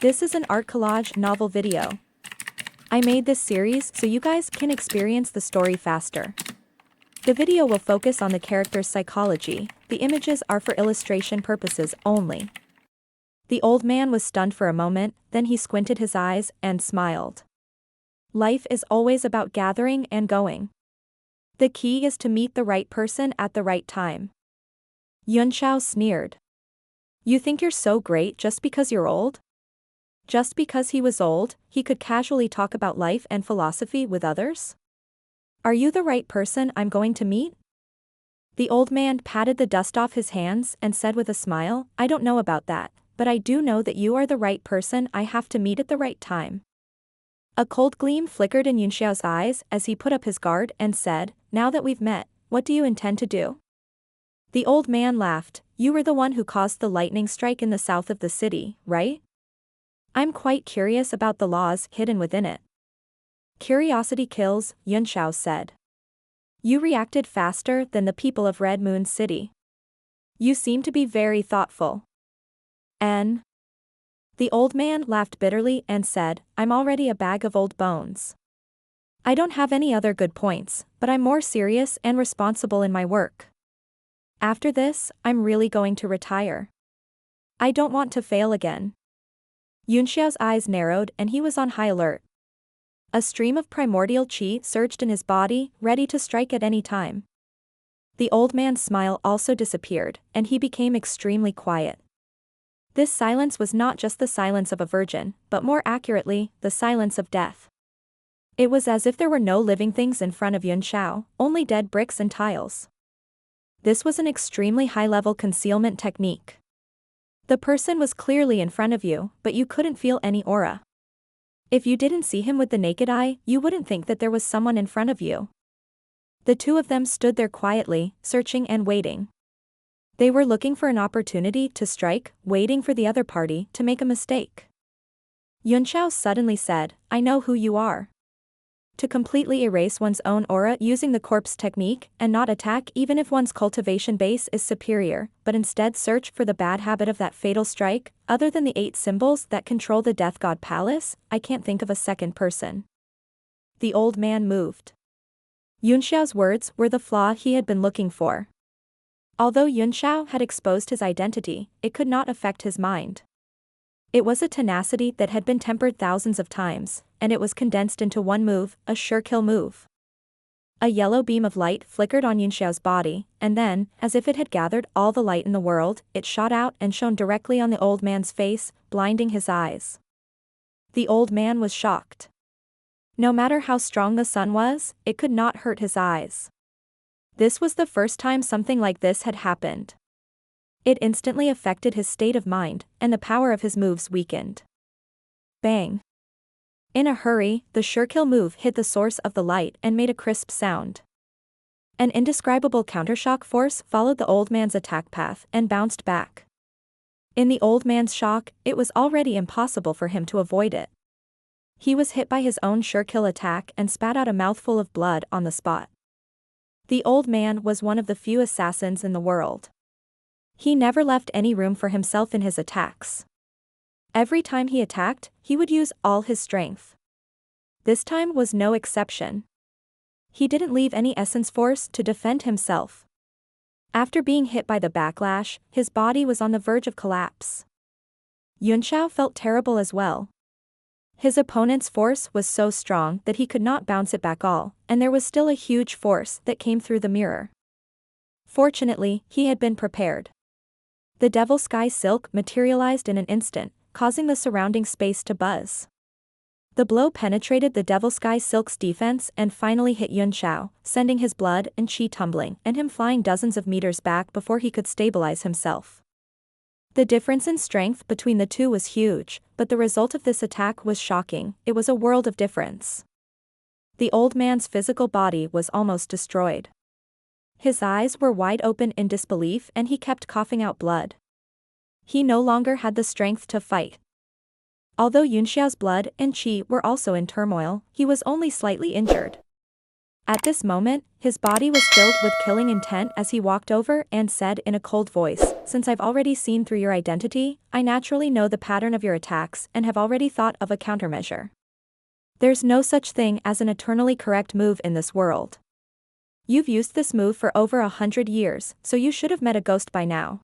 This is an art collage novel video. I made this series so you guys can experience the story faster. The video will focus on the character's psychology, the images are for illustration purposes only. The old man was stunned for a moment, then he squinted his eyes and smiled. Life is always about gathering and going. The key is to meet the right person at the right time. Yunxiao sneered. You think you're so great just because you're old? Just because he was old, he could casually talk about life and philosophy with others? Are you the right person I'm going to meet? The old man patted the dust off his hands and said with a smile, I don't know about that, but I do know that you are the right person I have to meet at the right time. A cold gleam flickered in Yunxiao's eyes as he put up his guard and said, Now that we've met, what do you intend to do? The old man laughed, You were the one who caused the lightning strike in the south of the city, right? I'm quite curious about the laws hidden within it. Curiosity kills, Yunxiao said. You reacted faster than the people of Red Moon City. You seem to be very thoughtful. And? The old man laughed bitterly and said, I'm already a bag of old bones. I don't have any other good points, but I'm more serious and responsible in my work. After this, I'm really going to retire. I don't want to fail again. Yunxiao's eyes narrowed and he was on high alert. A stream of primordial qi surged in his body, ready to strike at any time. The old man's smile also disappeared, and he became extremely quiet. This silence was not just the silence of a virgin, but more accurately, the silence of death. It was as if there were no living things in front of Yunxiao, only dead bricks and tiles. This was an extremely high-level concealment technique. The person was clearly in front of you, but you couldn't feel any aura. If you didn't see him with the naked eye, you wouldn't think that there was someone in front of you. The two of them stood there quietly, searching and waiting. They were looking for an opportunity to strike, waiting for the other party to make a mistake. Yunxiao suddenly said, I know who you are. To completely erase one's own aura using the corpse technique and not attack even if one's cultivation base is superior, but instead search for the bad habit of that fatal strike, other than the 8 symbols that control the Death God Palace, I can't think of a second person. The old man moved. Yunxiao's words were the flaw he had been looking for. Although Yunxiao had exposed his identity, it could not affect his mind. It was a tenacity that had been tempered thousands of times, and it was condensed into one move, a sure-kill move. A yellow beam of light flickered on Yunxiao's body, and then, as if it had gathered all the light in the world, it shot out and shone directly on the old man's face, blinding his eyes. The old man was shocked. No matter how strong the sun was, it could not hurt his eyes. This was the first time something like this had happened. It instantly affected his state of mind, and the power of his moves weakened. Bang! In a hurry, the sure-kill move hit the source of the light and made a crisp sound. An indescribable countershock force followed the old man's attack path and bounced back. In the old man's shock, it was already impossible for him to avoid it. He was hit by his own sure-kill attack and spat out a mouthful of blood on the spot. The old man was one of the few assassins in the world. He never left any room for himself in his attacks. Every time he attacked, he would use all his strength. This time was no exception. He didn't leave any essence force to defend himself. After being hit by the backlash, his body was on the verge of collapse. Yunxiao felt terrible as well. His opponent's force was so strong that he could not bounce it back all, and there was still a huge force that came through the mirror. Fortunately, he had been prepared. The Devil Sky Silk materialized in an instant, causing the surrounding space to buzz. The blow penetrated the Devil Sky Silk's defense and finally hit Yunxiao, sending his blood and qi tumbling and him flying dozens of meters back before he could stabilize himself. The difference in strength between the two was huge, but the result of this attack was shocking, it was a world of difference. The old man's physical body was almost destroyed. His eyes were wide open in disbelief and he kept coughing out blood. He no longer had the strength to fight. Although Yunxiao's blood and qi were also in turmoil, he was only slightly injured. At this moment, his body was filled with killing intent as he walked over and said in a cold voice, "Since I've already seen through your identity, I naturally know the pattern of your attacks and have already thought of a countermeasure. There's no such thing as an eternally correct move in this world. You've used this move for over 100 years, so you should have met a ghost by now.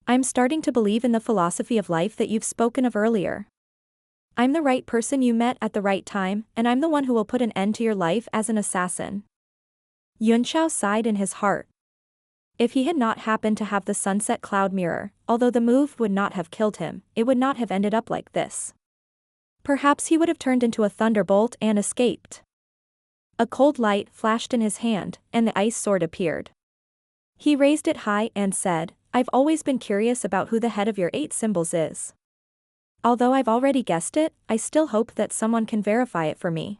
I'm starting to believe in the philosophy of life that you've spoken of earlier. I'm the right person you met at the right time, and I'm the one who will put an end to your life as an assassin." Yunxiao sighed in his heart. If he had not happened to have the sunset cloud mirror, although the move would not have killed him, it would not have ended up like this. Perhaps he would have turned into a thunderbolt and escaped. A cold light flashed in his hand, and the ice sword appeared. He raised it high and said, "I've always been curious about who the head of your 8 symbols is. Although I've already guessed it, I still hope that someone can verify it for me."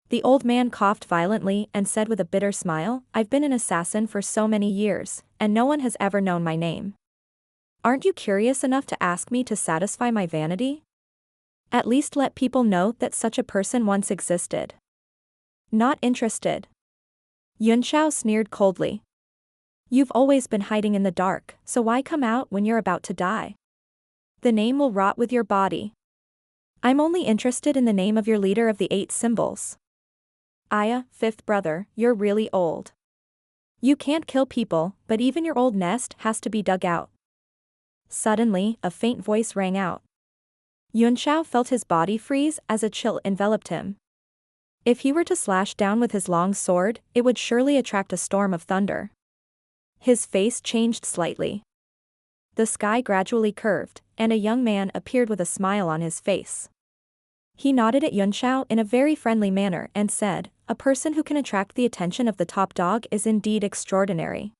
The old man coughed violently and said with a bitter smile, "I've been an assassin for so many years, and no one has ever known my name. Aren't you curious enough to ask me to satisfy my vanity? At least let people know that such a person once existed." "Not interested." Yunxiao sneered coldly. "You've always been hiding in the dark, so why come out when you're about to die? The name will rot with your body. I'm only interested in the name of your leader of the 8 symbols. Aya, 5th brother, you're really old. You can't kill people, but even your old nest has to be dug out." Suddenly, a faint voice rang out. Yunxiao felt his body freeze as a chill enveloped him. If he were to slash down with his long sword, it would surely attract a storm of thunder. His face changed slightly. The sky gradually curved, and a young man appeared with a smile on his face. He nodded at Yunxiao in a very friendly manner and said, "A person who can attract the attention of the top dog is indeed extraordinary.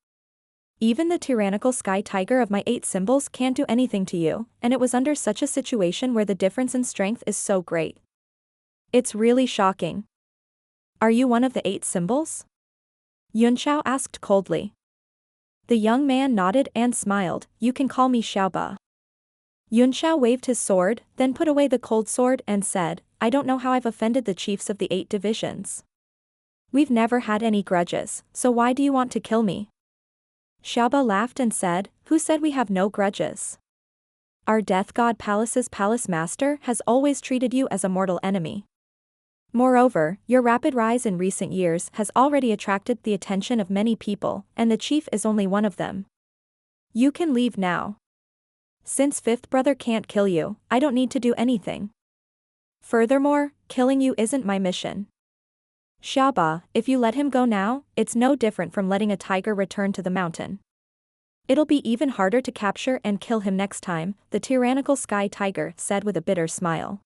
Even the tyrannical sky tiger of my 8 symbols can't do anything to you, and it was under such a situation where the difference in strength is so great. It's really shocking. Are you one of the 8 symbols?" Yunxiao asked coldly. The young man nodded and smiled, "You can call me Xiaoba." Yunxiao waved his sword, then put away the cold sword and said, "I don't know how I've offended the chiefs of the 8 divisions. We've never had any grudges, so why do you want to kill me?" Xiaoba laughed and said, "Who said we have no grudges? Our Death God Palace's palace master has always treated you as a mortal enemy. Moreover, your rapid rise in recent years has already attracted the attention of many people, and the chief is only one of them. You can leave now. Since 5th brother can't kill you, I don't need to do anything. Furthermore, killing you isn't my mission. Xiaoba, if you let him go now, it's no different from letting a tiger return to the mountain. It'll be even harder to capture and kill him next time," the tyrannical sky tiger said with a bitter smile.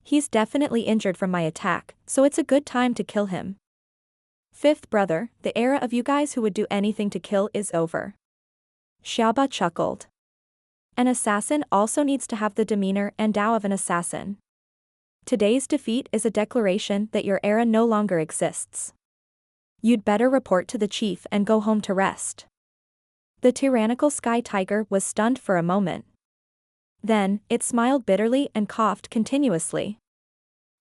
"He's definitely injured from my attack, so it's a good time to kill him. 5th brother, the era of you guys who would do anything to kill is over." Xiaoba chuckled. An assassin also needs to have the demeanor and Tao of an assassin. Today's defeat is a declaration that your era no longer exists. You'd better report to the chief and go home to rest. The tyrannical sky tiger was stunned for a moment. Then, it smiled bitterly and coughed continuously.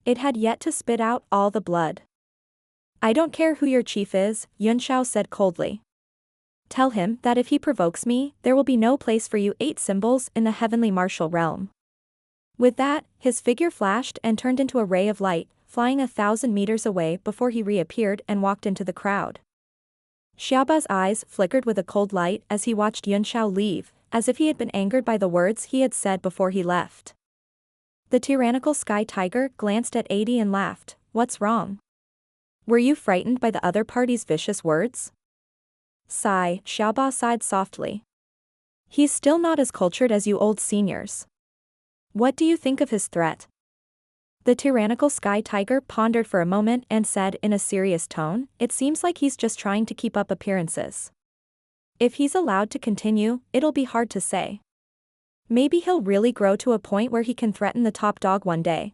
It had yet to spit out all the blood. "I don't care who your chief is," Yunxiao said coldly. "Tell him that if he provokes me, there will be no place for you 8 symbols in the heavenly martial realm." With that, his figure flashed and turned into a ray of light, flying 1,000 meters away before he reappeared and walked into the crowd. Xiaoba's eyes flickered with a cold light as he watched Yunxiao leave, as if he had been angered by the words he had said before he left. The tyrannical sky tiger glanced at 80 and laughed, "What's wrong? Were you frightened by the other party's vicious words?" Sigh, Xiaoba sighed softly. "He's still not as cultured as you old seniors. What do you think of his threat?" The tyrannical sky tiger pondered for a moment and said in a serious tone, "It seems like he's just trying to keep up appearances. If he's allowed to continue, it'll be hard to say. Maybe he'll really grow to a point where he can threaten the top dog one day.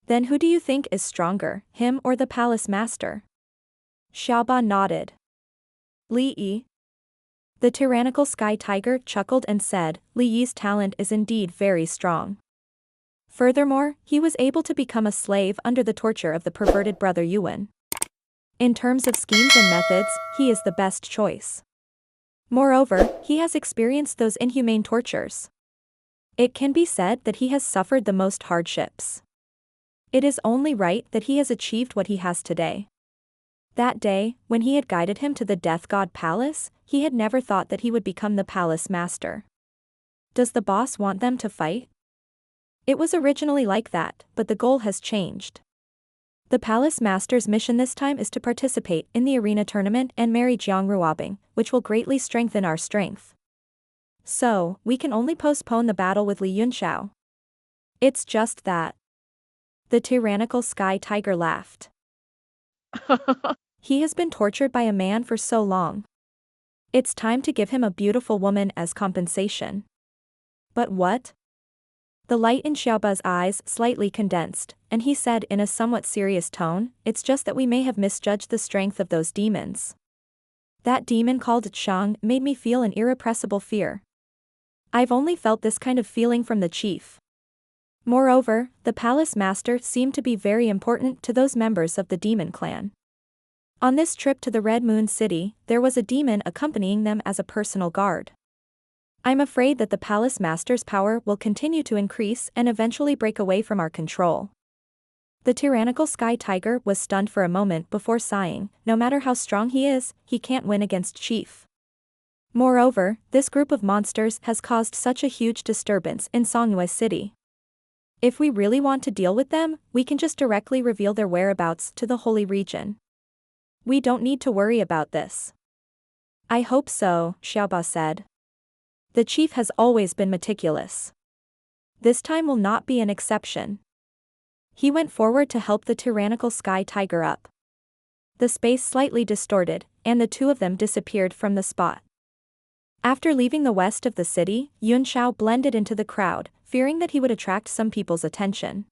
Then who do you think is stronger, him or the palace master?" Xiaoba nodded. "Li Yi." The tyrannical sky tiger chuckled and said, "Li Yi's talent is indeed very strong. Furthermore, he was able to become a slave under the torture of the perverted brother Yuan. In terms of schemes and methods, he is the best choice. Moreover, he has experienced those inhumane tortures. It can be said that he has suffered the most hardships. It is only right that he has achieved what he has today. That day, when he had guided him to the Death God Palace, he had never thought that he would become the palace master. Does the boss want them to fight? It was originally like that, but the goal has changed. The palace master's mission this time is to participate in the arena tournament and marry Jiang Ruobing, which will greatly strengthen our strength. So, we can only postpone the battle with Li Yunxiao. It's just that. The tyrannical Sky Tiger laughed. He has been tortured by a man for so long. It's time to give him a beautiful woman as compensation. But what? The light in Xiaoba's eyes slightly condensed, and he said in a somewhat serious tone, it's just that we may have misjudged the strength of those demons. That demon called Chang made me feel an irrepressible fear. I've only felt this kind of feeling from the chief. Moreover, the palace master seemed to be very important to those members of the demon clan. On this trip to the Red Moon City, there was a demon accompanying them as a personal guard. I'm afraid that the palace master's power will continue to increase and eventually break away from our control. The tyrannical Sky Tiger was stunned for a moment before sighing, no matter how strong he is, he can't win against Chief. Moreover, this group of monsters has caused such a huge disturbance in Songyue City. If we really want to deal with them, we can just directly reveal their whereabouts to the Holy Region. We don't need to worry about this. I hope so, Xiaoba said. The chief has always been meticulous. This time will not be an exception. He went forward to help the tyrannical Sky Tiger up. The space slightly distorted, and the two of them disappeared from the spot. After leaving the west of the city, Yun Xiao blended into the crowd, fearing that he would attract some people's attention.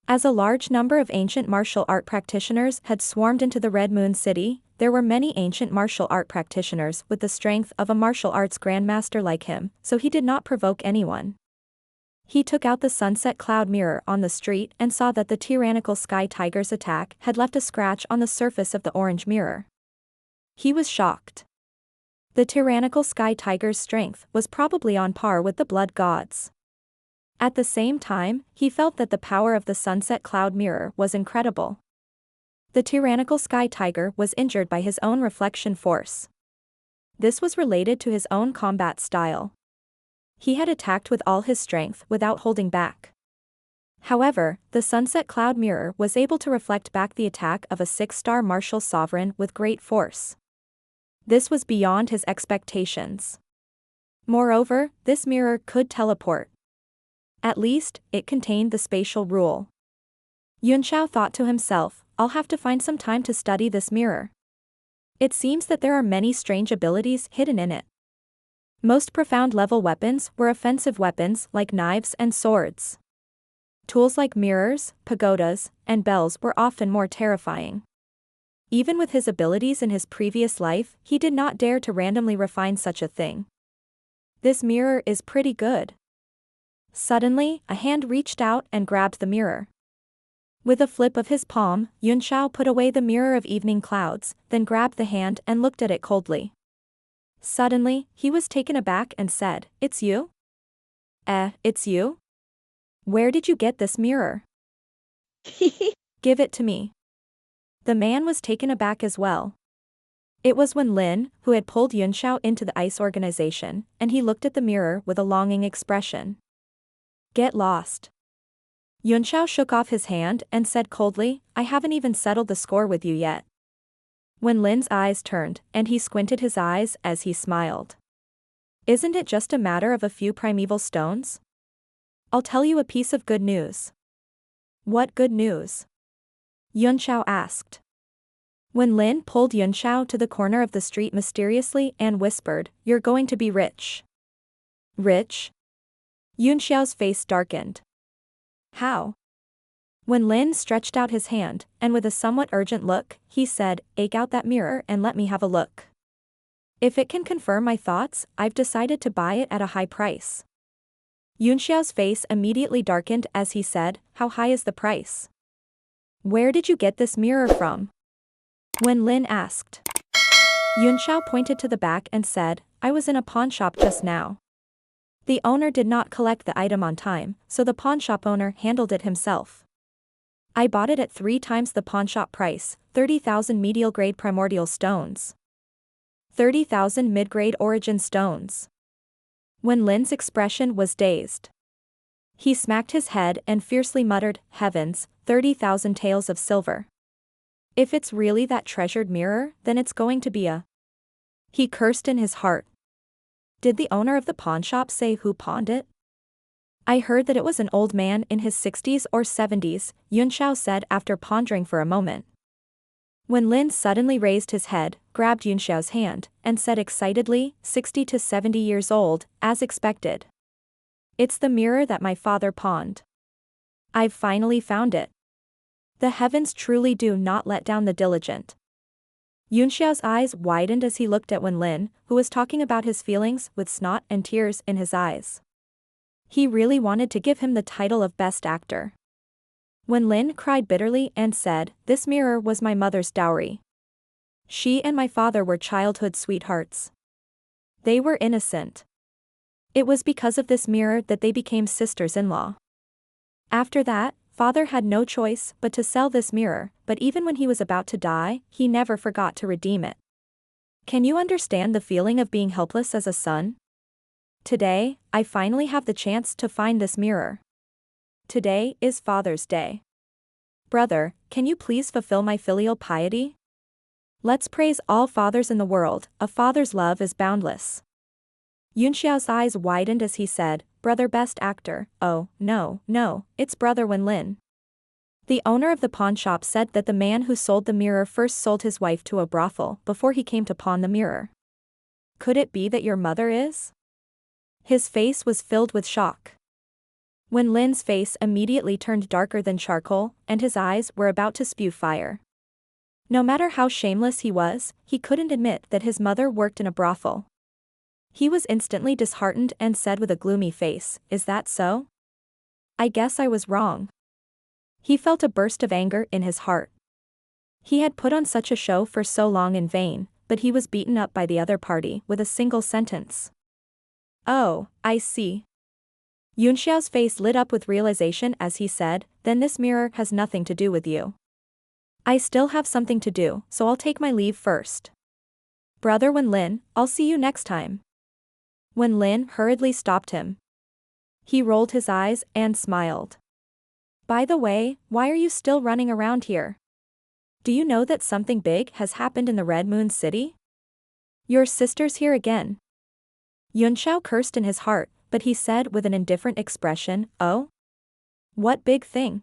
As a large number of ancient martial art practitioners had swarmed into the Red Moon City, there were many ancient martial art practitioners with the strength of a martial arts grandmaster like him, so he did not provoke anyone. He took out the sunset cloud mirror on the street and saw that the tyrannical Sky Tiger's attack had left a scratch on the surface of the orange mirror. He was shocked. The tyrannical Sky Tiger's strength was probably on par with the blood gods. At the same time, he felt that the power of the sunset cloud mirror was incredible. The tyrannical Sky Tiger was injured by his own reflection force. This was related to his own combat style. He had attacked with all his strength without holding back. However, the sunset cloud mirror was able to reflect back the attack of a 6-star martial sovereign with great force. This was beyond his expectations. Moreover, this mirror could teleport. At least, it contained the spatial rule. Yun Xiao thought to himself, I'll have to find some time to study this mirror. It seems that there are many strange abilities hidden in it. Most profound level weapons were offensive weapons like knives and swords. Tools like mirrors, pagodas, and bells were often more terrifying. Even with his abilities in his previous life, he did not dare to randomly refine such a thing. This mirror is pretty good. Suddenly, a hand reached out and grabbed the mirror. With a flip of his palm, Yun Xiao put away the mirror of evening clouds, then grabbed the hand and looked at it coldly. Suddenly, he was taken aback and said, It's you? It's you? Where did you get this mirror? Give it to me. The man was taken aback as well. It was Wen Lin, who had pulled Yun Xiao into the ice organization, and he looked at the mirror with a longing expression. Get lost. Yun Xiao shook off his hand and said coldly, I haven't even settled the score with you yet. Wen Lin's eyes turned, and he squinted his eyes as he smiled. Isn't it just a matter of a few primeval stones? I'll tell you a piece of good news. What good news? Yun Xiao asked. Wen Lin pulled Yun Xiao to the corner of the street mysteriously and whispered, You're going to be rich. Rich? Yun Xiao's face darkened. How? Wen Lin stretched out his hand, and with a somewhat urgent look, he said, Take out that mirror and let me have a look. If it can confirm my thoughts, I've decided to buy it at a high price. Yun Xiao's face immediately darkened as he said, How high is the price? Where did you get this mirror from? Wen Lin asked. Yunxiao pointed to the back and said, I was in a pawn shop just now. The owner did not collect the item on time, so the pawn shop owner handled it himself. I bought it at 3 times the pawn shop price, 30,000 medial grade primordial stones. 30,000 mid-grade origin stones. Wen Lin's expression was dazed. He smacked his head and fiercely muttered, Heavens, 30,000 taels of silver. If it's really that treasured mirror, then it's going to be a. He cursed in his heart. Did the owner of the pawn shop say who pawned it? I heard that it was an old man in his 60s or 70s, Yunxiao said after pondering for a moment. Wen Lin suddenly raised his head, grabbed Yunxiao's hand, and said excitedly, 60 to 70 years old, as expected. It's the mirror that my father pawned. I've finally found it. The heavens truly do not let down the diligent. Yunxiao's eyes widened as he looked at Wen Lin, who was talking about his feelings with snot and tears in his eyes. He really wanted to give him the title of Best Actor. Wen Lin cried bitterly and said, This mirror was my mother's dowry. She and my father were childhood sweethearts. They were innocent. It was because of this mirror that they became sisters-in-law. After that, father had no choice but to sell this mirror, but even when he was about to die, he never forgot to redeem it. Can you understand the feeling of being helpless as a son? Today, I finally have the chance to find this mirror. Today is Father's Day. Brother, can you please fulfill my filial piety? Let's praise all fathers in the world, a father's love is boundless. Yunxiao's eyes widened as he said, Brother Best Actor, oh, no, it's Brother Wen Lin. The owner of the pawn shop said that the man who sold the mirror first sold his wife to a brothel before he came to pawn the mirror. Could it be that your mother is? His face was filled with shock. Wen Lin's face immediately turned darker than charcoal, and his eyes were about to spew fire. No matter how shameless he was, he couldn't admit that his mother worked in a brothel. He was instantly disheartened and said with a gloomy face, Is that so? I guess I was wrong. He felt a burst of anger in his heart. He had put on such a show for so long in vain, but he was beaten up by the other party with a single sentence. Oh, I see. Yunxiao's face lit up with realization as he said, Then this mirror has nothing to do with you. I still have something to do, so I'll take my leave first. Brother Wen Lin, I'll see you next time. Wen Lin hurriedly stopped him. He rolled his eyes and smiled. By the way, why are you still running around here? Do you know that something big has happened in the Red Moon City? Your sister's here again. Yunxiao cursed in his heart, but he said with an indifferent expression, Oh? What big thing?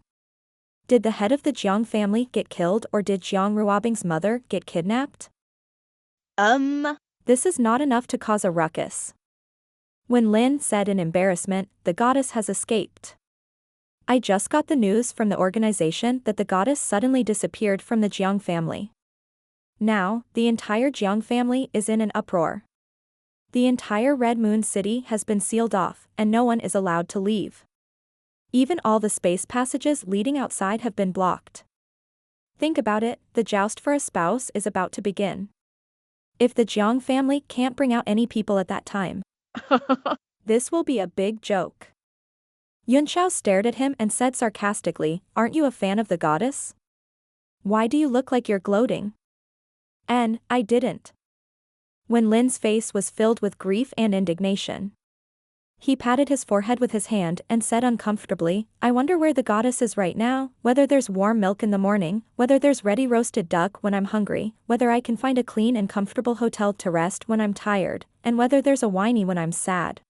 Did the head of the Jiang family get killed or did Jiang Ruobing's mother get kidnapped? This is not enough to cause a ruckus. Wen Lin said in embarrassment, The goddess has escaped. I just got the news from the organization that the goddess suddenly disappeared from the Jiang family. Now, the entire Jiang family is in an uproar. The entire Red Moon City has been sealed off, and no one is allowed to leave. Even all the space passages leading outside have been blocked. Think about it, the joust for a spouse is about to begin. If the Jiang family can't bring out any people at that time, this will be a big joke. Yunxiao stared at him and said sarcastically, Aren't you a fan of the goddess? Why do you look like you're gloating? And, I didn't. Wen Lin's face was filled with grief and indignation. He patted his forehead with his hand and said uncomfortably, I wonder where the goddess is right now, whether there's warm milk in the morning, whether there's ready roasted duck when I'm hungry, whether I can find a clean and comfortable hotel to rest when I'm tired, and whether there's a whiny when I'm sad.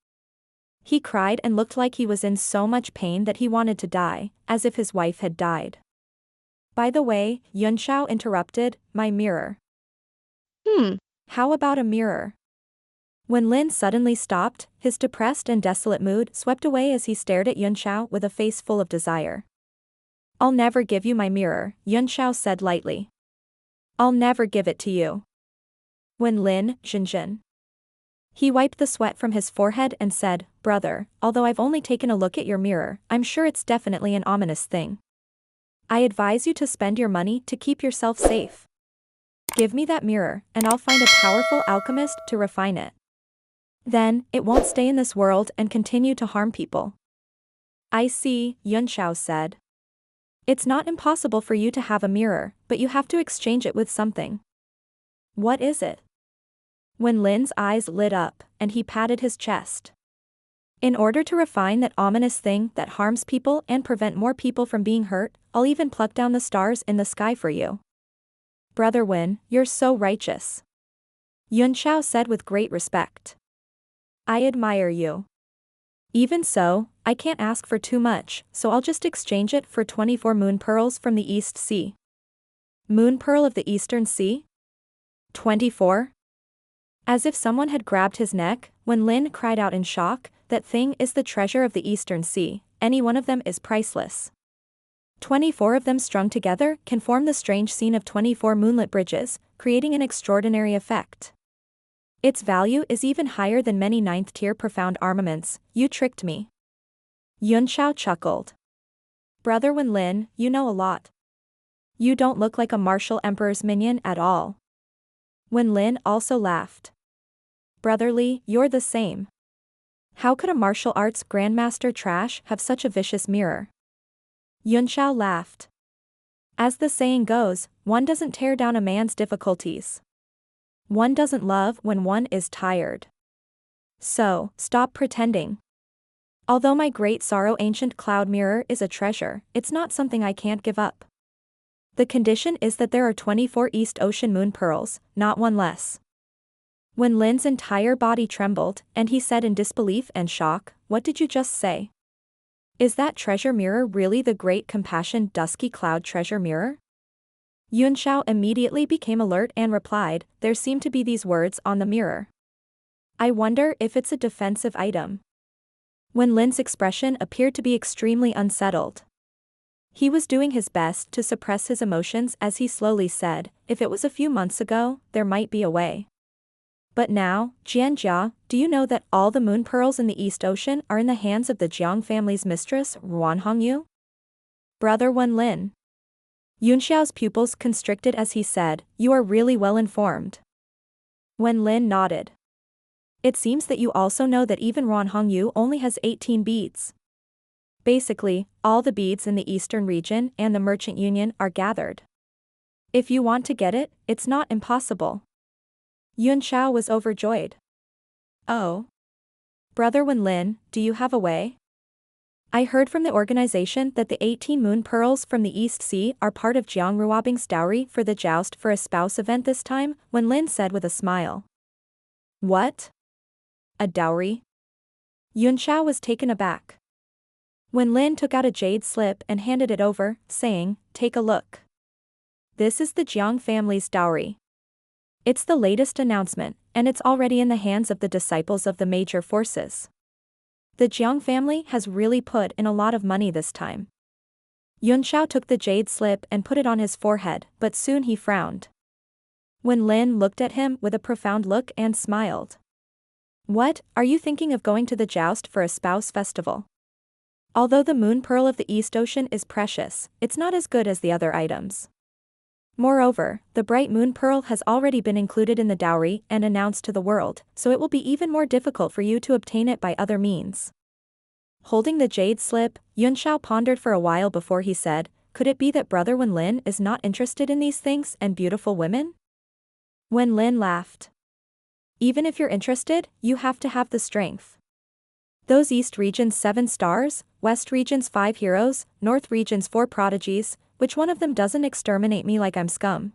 He cried and looked like he was in so much pain that he wanted to die, as if his wife had died. By the way, Yunxiao interrupted, my mirror. How about a mirror? Wen Lin suddenly stopped, his depressed and desolate mood swept away as he stared at Yunxiao with a face full of desire. I'll never give you my mirror, Yunxiao said lightly. I'll never give it to you. Wen Lin, Jinjin. He wiped the sweat from his forehead and said, Brother, although I've only taken a look at your mirror, I'm sure it's definitely an ominous thing. I advise you to spend your money to keep yourself safe. Give me that mirror, and I'll find a powerful alchemist to refine it. Then, it won't stay in this world and continue to harm people. I see, Yunxiao said. It's not impossible for you to have a mirror, but you have to exchange it with something. What is it? Wen Lin's eyes lit up, and he patted his chest. In order to refine that ominous thing that harms people and prevent more people from being hurt, I'll even pluck down the stars in the sky for you. Brother Wen, you're so righteous. Yunxiao said with great respect. I admire you. Even so, I can't ask for too much, so I'll just exchange it for 24 moon pearls from the East Sea. Moon pearl of the Eastern Sea? 24? As if someone had grabbed his neck, Wen Lin cried out in shock, that thing is the treasure of the Eastern Sea, any one of them is priceless. 24 of them strung together can form the strange scene of 24 moonlit bridges, creating an extraordinary effect. Its value is even higher than many 9th-tier profound armaments. You tricked me. Yunxiao chuckled. Brother Wen Lin, you know a lot. You don't look like a martial emperor's minion at all. Wen Lin also laughed. Brother Li, you're the same. How could a martial arts grandmaster trash have such a vicious mirror? Yunxiao laughed. As the saying goes, one doesn't tear down a man's difficulties. One doesn't love when one is tired. So, stop pretending. Although my great sorrow ancient cloud mirror is a treasure, it's not something I can't give up. The condition is that there are 24 East Ocean moon pearls, not one less. Wen Lin's entire body trembled, and he said in disbelief and shock, what did you just say? Is that treasure mirror really the great compassion dusky cloud treasure mirror? Yunxiao immediately became alert and replied, there seem to be these words on the mirror. I wonder if it's a defensive item. Wen Lin's expression appeared to be extremely unsettled. He was doing his best to suppress his emotions as he slowly said, if it was a few months ago, there might be a way. But now, Jianjia, do you know that all the moon pearls in the East Ocean are in the hands of the Jiang family's mistress, Ruan Hongyu? Brother Wen Lin. Yunxiao's pupils constricted as he said, you are really well informed. Wen Lin nodded. It seems that you also know that even Ruan Hongyu only has 18 beads. Basically, all the beads in the Eastern region and the Merchant Union are gathered. If you want to get it, it's not impossible. Yunxiao was overjoyed. Oh. Brother Wen Lin, do you have a way? I heard from the organization that the 18 moon pearls from the East Sea are part of Jiang Ruobing's dowry for the joust for a spouse event this time, Wen Lin said with a smile. What? A dowry? Yunxiao was taken aback. Wen Lin took out a jade slip and handed it over, saying, take a look. This is the Jiang family's dowry. It's the latest announcement, and it's already in the hands of the disciples of the major forces. The Jiang family has really put in a lot of money this time. Yunxiao took the jade slip and put it on his forehead, but soon he frowned. Wen Lin looked at him with a profound look and smiled. What, are you thinking of going to the joust for a spouse festival? Although the moon pearl of the East Ocean is precious, it's not as good as the other items. Moreover, the bright moon pearl has already been included in the dowry and announced to the world, so it will be even more difficult for you to obtain it by other means. Holding the jade slip, Yunxiao pondered for a while before he said, could it be that Brother Wen Lin is not interested in these things and beautiful women? Wen Lin laughed. Even if you're interested, you have to have the strength. Those East Region's 7 stars, West Region's 5 heroes, North Region's 4 prodigies, which one of them doesn't exterminate me like I'm scum?